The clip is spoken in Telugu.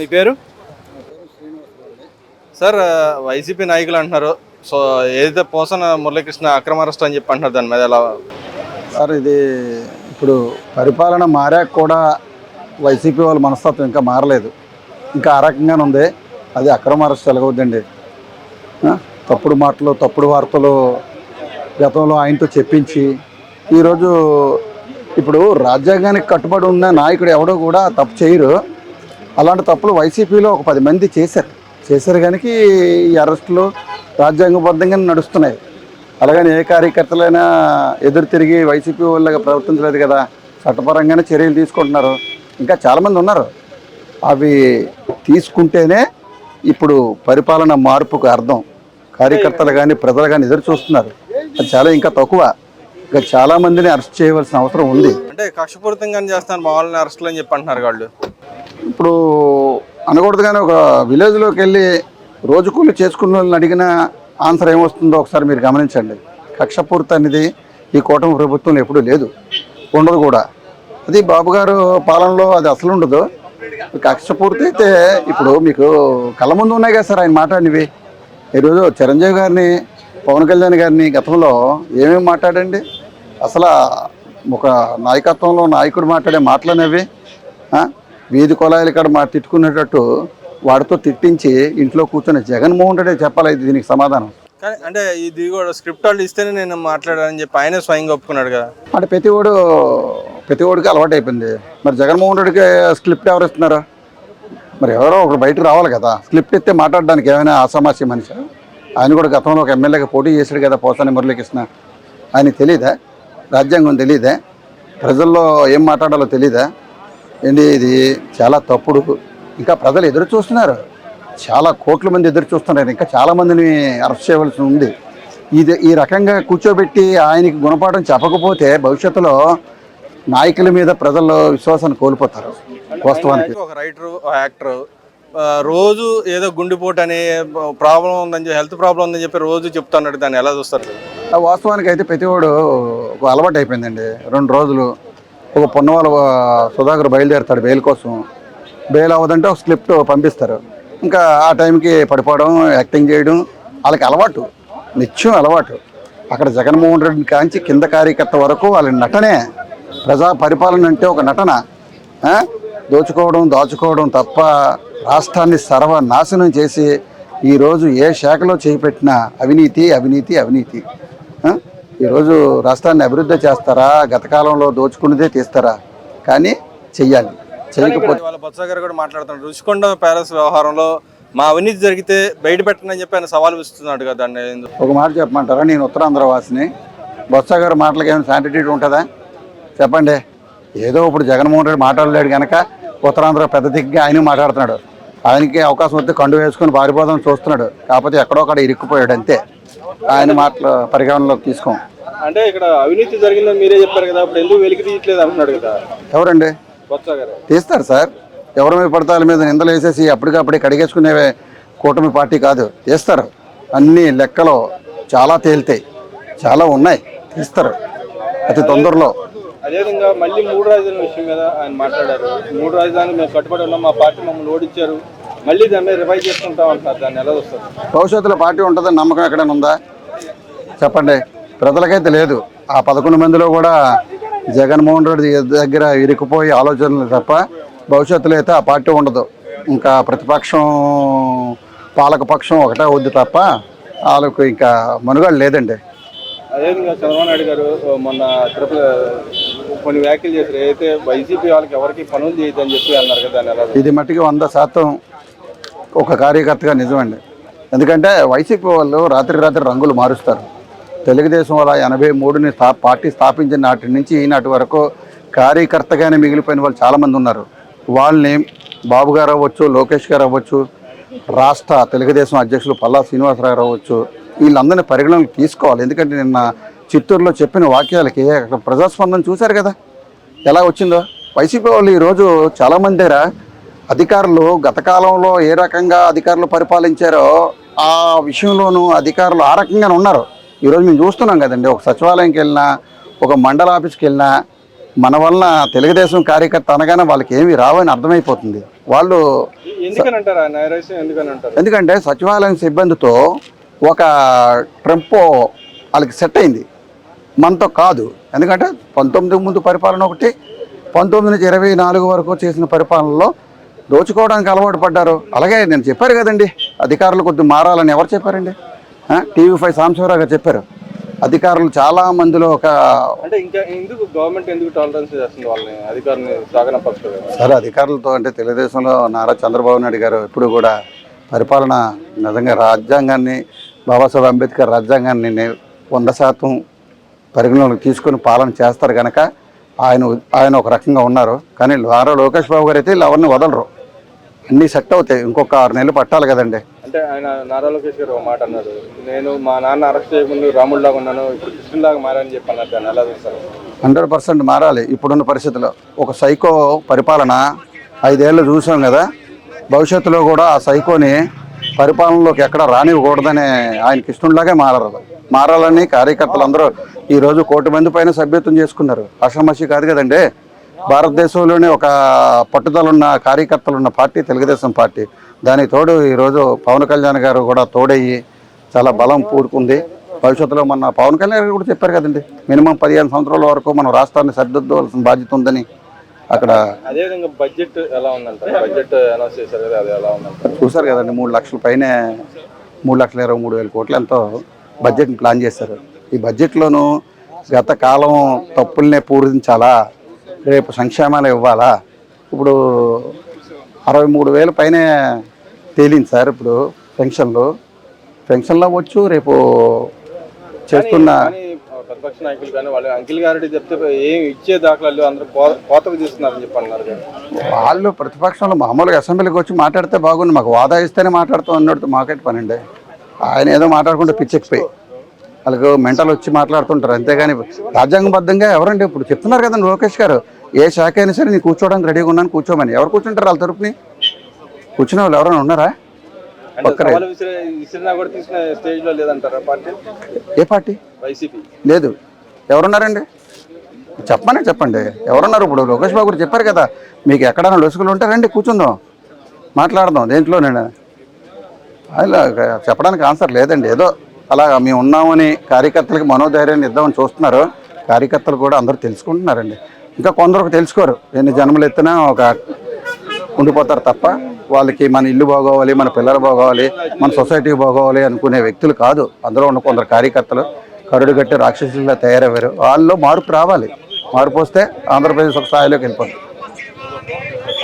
మీ పేరు? సార్, వైసీపీ నాయకులు అంటున్నారు సో ఏదైతే పోసన మురళీకృష్ణ అక్రమ అరెస్ట్ అని చెప్పి అంటున్నారు, దాని మీద ఎలా? సార్, ఇది ఇప్పుడు పరిపాలన మారాక కూడా వైసీపీ వాళ్ళ మనస్తత్వం ఇంకా మారలేదు, ఇంకా ఆ రకంగానే ఉంది. అది అక్రమ అరెస్ట్ ఎలాగవుద్దండి? తప్పుడు మాటలు, తప్పుడు వార్తలు గతంలో ఆయనతో చెప్పించి ఈరోజు ఇప్పుడు రాజ్యాంగానికి కట్టుబడి ఉన్న నాయకుడు ఎవడో కూడా తప్పు చేయరు. అలాంటి తప్పులు వైసీపీలో ఒక 10 మంది చేశారు కనుక ఈ అరెస్టులు రాజ్యాంగబద్ధంగా నడుస్తున్నాయి. అలాగని ఏ కార్యకర్తలైనా ఎదురు తిరిగి వైసీపీ వాళ్ళగా ప్రవర్తించలేదు కదా, చట్టపరంగానే చర్యలు తీసుకుంటున్నారు. ఇంకా చాలామంది ఉన్నారు. అవి తీసుకుంటేనే ఇప్పుడు పరిపాలన మార్పుకు అర్థం. కార్యకర్తలు కానీ ప్రజలు కానీ ఎదురు చూస్తున్నారు. అది చాలా ఇంకా తక్కువ. ఇంకా చాలామందిని అరెస్ట్ చేయవలసిన అవసరం ఉంది. అంటే కక్షపూరితంగానే చేస్తున్నారు మా వాళ్ళని అరెస్టులు అని చెప్పి అంటున్నారు వాళ్ళు. ఇప్పుడు అనకూడదు కానీ ఒక విలేజ్లోకి వెళ్ళి రోజు కూలి చేసుకున్న వాళ్ళని అడిగిన ఆన్సర్ ఏమొస్తుందో ఒకసారి మీరు గమనించండి. కక్షపూరిత అనేది ఈ కూటమి ప్రభుత్వంలో ఎప్పుడూ లేదు, ఉండదు కూడా. అది బాబు గారు పాలనలో అది అసలు ఉండదు. కక్షపూర్తి అయితే ఇప్పుడు మీకు కళ్ళ ముందు ఉన్నాయి కదా సార్ ఆయన మాట్లాడినవి. ఈరోజు చిరంజీవి గారిని, పవన్ కళ్యాణ్ గారిని గతంలో ఏమేమి మాట్లాడండి? అసలు ఒక నాయకత్వంలో నాయకుడు మాట్లాడే మాటలనేవి వీధి కొలాయిల కాడ తిట్టుకునేటట్టు వాడితో తిట్టించి ఇంట్లో కూర్చొని జగన్మోహన్ రెడ్డి చెప్పాలి దీనికి సమాధానం. కానీ అంటే ఇది కూడా స్క్రిప్ట్ వాళ్ళు ఇస్తేనే నేను మాట్లాడాలని చెప్పి ఆయనే స్వయంగా ఒప్పుకున్నాడు కదా. అంటే ప్రతి ఓడికి అలవాటు అయిపోయింది. మరి జగన్మోహన్ రెడ్డికి స్క్రిప్ట్ ఎవరు ఇస్తున్నారు? మరి ఎవరో ఒకరు బయటకు రావాలి కదా. స్క్రిప్ట్ ఇస్తే మాట్లాడడానికి ఏమైనా అసమాస్య మనిషి? ఆయన కూడా గతంలో ఒక ఎమ్మెల్యేగా పోటీ చేశాడు కదా, పోసాని మురళీకృష్ణ. ఆయనకి తెలీదా? రాజ్యాంగం తెలీదా? ప్రజల్లో ఏం మాట్లాడాలో తెలీదా? ఏంటి ఇది చాలా తప్పుడు. ఇంకా ప్రజలు ఎదురు చూస్తున్నారు, చాలా కోట్ల మంది ఎదురు చూస్తున్నారు. ఇంకా చాలామందిని అరెస్ట్ చేయవలసి ఉంది. ఈ రకంగా కూర్చోబెట్టి ఆయనకి గుణపాఠం చెప్పకపోతే భవిష్యత్తులో నాయకుల మీద ప్రజల్లో విశ్వాసాన్ని కోల్పోతారు. వాస్తవానికి ఒక రైటరు, యాక్టరు రోజు ఏదో గుండెపోటు అనే ప్రాబ్లం ఉందని, హెల్త్ ప్రాబ్లం ఉందని చెప్పి రోజు చెప్తున్నాడు. దాన్ని ఎలా చూస్తారు? వాస్తవానికి అయితే ప్రతివాడు ఒక అలవాటు అయిపోయిందండి. 2 రోజులు ఒక పొన్నవాళ్ళ సుధాకర్ బయలుదేరుతాడు బెయిల్ కోసం. బెయిల్ అవ్వదంటే ఒక స్క్రిప్ట్ పంపిస్తారు. ఇంకా ఆ టైంకి పడిపోవడం, యాక్టింగ్ చేయడం వాళ్ళకి అలవాటు, నిత్యం అలవాటు. అక్కడ జగన్మోహన్ రెడ్డిని కాంచి కింద కార్యకర్త వరకు వాళ్ళ నటనే. ప్రజా పరిపాలన అంటే ఒక నటన. దోచుకోవడం, దాచుకోవడం తప్ప రాష్ట్రాన్ని సర్వనాశనం చేసి ఈరోజు ఏ శాఖలో చేపెట్టినా అవినీతి అవినీతి అవినీతి. ఈరోజు రాష్ట్రాన్ని అభివృద్ధి చేస్తారా? గత కాలంలో దోచుకున్నదే తీస్తారా? కానీ చెయ్యాలి. చేయకపోతే వాళ్ళ బొత్స గారు కూడా మాట్లాడుతున్నారు. రుషికొండ ప్యాలెస్ వ్యవహారంలో మా అవినీతి జరిగితే బయట పెట్టనని చెప్పి ఆయన సవాల్ ఇస్తున్నాడు కదా. దాన్ని ఒక మాట చెప్పమంటారా? నేను ఉత్తరాంధ్ర వాసిని. బొత్స గారు మాటలకి ఏమైనా శాంటిటీ ఉంటుందా? చెప్పండి. ఏదో ఇప్పుడు జగన్మోహన్ రెడ్డి మాట్లాడలేడు కనుక ఉత్తరాంధ్ర పెద్ద దిగ్గా ఆయన మాట్లాడుతున్నాడు. ఆయనకి అవకాశం వస్తే కండు వేసుకొని పారిపోదాం చూస్తున్నాడు. కాకపోతే ఎక్కడో అక్కడ ఇరుక్కుపోయాడు అంతే. ఆయన మాటలు పరిగణనలోకి తీసుకోం. అంటే ఇక్కడ అవినీతి జరిగిందని మీరే చెప్పారు కదా, అప్పుడు ఎందుకు వెలికి తీయట్లేదు అంటున్నాడు కదా. ఎవరండి? బొత్స గారు. తీస్తారు సార్. ఎవరి మీద పడితే వాళ్ళ మీద నిందలు వేసేసి అప్పటికప్పుడే కడిగేసుకునే కూటమి పార్టీ కాదు. తీస్తారు. అన్ని లెక్కలు చాలా తేలితాయి, చాలా ఉన్నాయి. తీస్తారు అతి తొందరలో. అదేవిధంగా మళ్ళీ 3 రాజధానుల విషయం మీద ఆయన మాట్లాడారు. 3 రాజధానులు మేము కట్టుబడి ఉన్నాం, మా పార్టీ మమ్మల్ని ఓడించారు, మళ్ళీ దాని మీద రివైవ్ చేసుకుంటాం అంటున్నారు. దాన్ని ఎలా వస్తారు? భవిష్యత్తులో పార్టీ ఉంటుందని నమ్మకం ఎక్కడైనా ఉందా? చెప్పండి. ప్రజలకైతే లేదు. ఆ 11 మందిలో కూడా జగన్మోహన్ రెడ్డి దగ్గర ఇరుక్కుపోయి ఆలోచనలు తప్ప భవిష్యత్తులో అయితే ఆ పార్టీ ఉండదు. ఇంకా ప్రతిపక్షం, పాలకపక్షం ఒకటే అవుద్ది తప్ప వాళ్ళకు ఇంకా మనుగడ లేదండి. అదేవిధంగా చంద్రబాబు నాయుడు గారు మొన్న కొన్ని వ్యాఖ్యలు చేశారు. అయితే వైసీపీ వాళ్ళకి ఎవరికి పనులు చేయొద్దని చెప్పి అన్నారు కదా. ఇది మట్టికి 100% ఒక కార్యకర్తగా నిజమండి. ఎందుకంటే వైసీపీ వాళ్ళు రాత్రి రంగులు మారుస్తారు. తెలుగుదేశం వాళ్ళ 83ని పార్టీ స్థాపించిన నాటి నుంచి ఈనాటి వరకు కార్యకర్తగానే మిగిలిపోయిన వాళ్ళు చాలామంది ఉన్నారు. వాళ్ళని బాబు గారు అవ్వచ్చు, లోకేష్ గారు అవ్వచ్చు, రాష్ట్ర తెలుగుదేశం అధ్యక్షులు పల్లా శ్రీనివాసరావు గారు అవ్వచ్చు, వీళ్ళందరినీ పరిగణనకు తీసుకోవాలి. ఎందుకంటే నిన్న చిత్తూరులో చెప్పిన వాక్యాలకి ప్రజాస్పందన చూశారు కదా ఎలా వచ్చిందో. వైసీపీ వాళ్ళు ఈరోజు చాలామంది దగ్గర అధికారులు గత కాలంలో ఏ రకంగా అధికారులు పరిపాలించారో ఆ విషయంలోనూ అధికారులు ఆ రకంగానే ఉన్నారు. ఈరోజు మేము చూస్తున్నాం కదండి. ఒక సచివాలయంకి వెళ్ళినా, ఒక మండల ఆఫీస్కి వెళ్ళినా మన వలన తెలుగుదేశం కార్యకర్త అనగానే వాళ్ళకి ఏమీ రావని అర్థమైపోతుంది. వాళ్ళు ఎందుకని అంటారు ఆ నైరాశ్యం ఎందుకని అంటారు? ఎందుకంటే సచివాలయం సిబ్బందితో ఒక ట్రంపో వాళ్ళకి సెట్ అయింది, మనతో కాదు. ఎందుకంటే 19 ముందు పరిపాలన ఒకటి, 19 నుంచి 24 వరకు చేసిన పరిపాలనలో దోచుకోవడానికి అలవాటు పడ్డారు. అలాగే నేను చెప్పారు కదండి, అధికారులు కొద్దిగా మారాలని ఎవరు చెప్పారండి? TV5 సాంబశివరావు గారు చెప్పారు. అధికారులు చాలా మందిలో ఒక అంటే ఇంకా ఎందుకు గవర్నమెంట్ ఎందుకు టాలరెన్స్ చేస్తుంది వాళ్ళని అధికారులని సాగనపరచలేదు? సరే అధికారులతో అంటే తెలుగుదేశంలో నారా చంద్రబాబు నాయుడు గారు ఎప్పుడు కూడా పరిపాలన నిజంగా రాజ్యాంగాన్ని, బాబాసాహెబ్ అంబేద్కర్ రాజ్యాంగాన్ని 100% పరిగణలోకి తీసుకొని పాలన చేస్తారు కనుక ఆయన ఒక రకంగా ఉన్నారు. కానీ నారా లోకేష్ బాబు గారు అయితే ఎవరిని వదలరు, అన్నీ సెట్ అవుతాయి. ఇంకొక 6 నెలలు పట్టాలి కదండి. అంటే ఆయన నారా లోకేష్ గారు ఒక మాట అన్నారు, నేను మా నాన్న అరెస్ట్ చేయకుండా రాముడిలాగా ఉన్నాను, ఇప్పుడు కృష్ణులాగా మారని చెప్పి అన్నారు. దాన్ని ఎలా చూస్తారు? 100% మారాలి. ఇప్పుడున్న పరిస్థితుల్లో ఒక సైకో పరిపాలన 5 ఏళ్ళు చూసాం కదా, భవిష్యత్తులో కూడా ఆ సైకోని పరిపాలనలోకి ఎక్కడ రానివ్వకూడదని ఆయన కృష్ణుడిలాగే మారాలని కార్యకర్తలు అందరూ ఈరోజు 1 కోటి మంది పైన సభ్యత్వం చేసుకున్నారు. అషమషి కాదు కదండి. భారతదేశంలోనే ఒక పట్టుదల ఉన్న కార్యకర్తలు ఉన్న పార్టీ తెలుగుదేశం పార్టీ. దానికి తోడు ఈరోజు పవన్ కళ్యాణ్ గారు కూడా తోడయ్యి చాలా బలం కూడుకుంది. భవిష్యత్తులో మన పవన్ కళ్యాణ్ గారు కూడా చెప్పారు కదండి, మినిమం 15 సంవత్సరాల వరకు మనం రాష్ట్రాన్ని సరిదిద్దవలసిన బాధ్యత ఉందని. అక్కడ అదేవిధంగా బడ్జెట్ ఎలా ఉందంట? బడ్జెట్ అనౌన్స్ చేశారు కదా, అది ఎలా ఉందంట? చూసారు కదండి, 3 లక్షల పైనే 3,23,000 కోట్లు ఎంతో బడ్జెట్ని ప్లాన్ చేశారు. ఈ బడ్జెట్లోనూ గత కాలం తప్పుల్నే పూరించాలా, రేపు సంక్షేమాలు ఇవ్వాలా? ఇప్పుడు 63,000 పైనే తేలింది సార్. ఇప్పుడు పెన్షన్లో వచ్చు రేపు చేస్తున్న ప్రతిపక్ష నాయకులు కానీ వాళ్ళు అంకిల్ గారు చెప్తే ఏం ఇచ్చే దాఖలాలు అందరూ కోతకు తీస్తున్నారని చెప్పి అన్నారు. వాళ్ళు ప్రతిపక్షంలో మామూలుగా అసెంబ్లీకి వచ్చి మాట్లాడితే బాగుంది, మాకు వాదా ఇస్తేనే మాట్లాడుతాం అన్నట్టు మాకేట్ పనండి. ఆయన ఏదో మాట్లాడుకుంటే పిచ్చెక్కిపోయి వాళ్ళకు మెంటల్ వచ్చి మాట్లాడుతుంటారు, అంతేగాని రాజ్యాంగబద్ధంగా ఎవరండి ఇప్పుడు చెప్తున్నారు కదండి లోకేష్ గారు, ఏ శాఖ అయినా సరే నేను కూర్చోవడానికి రెడీగా ఉన్నాను కూర్చోమని. ఎవరు కూర్చుంటారు వాళ్ళ తరపుని? కూర్చునే వాళ్ళు ఎవరైనా ఉన్నారా? ఏ పార్టీ? వైసీపీ లేదు. ఎవరున్నారండి చెప్పండి ఎవరున్నారు? ఇప్పుడు లోకేష్ బాబు గారు చెప్పారు కదా, మీకు ఎక్కడైనా లొసుగులు ఉంటే రండి కూర్చుందాం, మాట్లాడదాం. దేంట్లో నేను అలా చెప్పడానికి ఆన్సర్ లేదండి. ఏదో అలా మేము ఉన్నామని కార్యకర్తలకి మనోధైర్యాన్ని ఇద్దామని చూస్తున్నారు. కార్యకర్తలు కూడా అందరూ తెలుసుకుంటున్నారండి. ఇంకా కొందరికి తెలుసుకోరు, ఎన్ని జన్మలు ఎత్తినా ఒక ఉండిపోతారు తప్ప వాళ్ళకి మన ఇల్లు బాగోవాలి, మన పిల్లలు బాగోవాలి, మన సొసైటీ బాగోవాలి అనుకునే వ్యక్తులు కాదు. అందులో ఉన్న కొందరు కార్యకర్తలు కరుడు గట్టి రాక్షసులుగా తయారయ్యారు. వాళ్ళలో మార్పు రావాలి. మార్పు వస్తే ఆంధ్రప్రదేశ్ ఒక స్థాయిలోకి వెళ్ళిపోతుంది.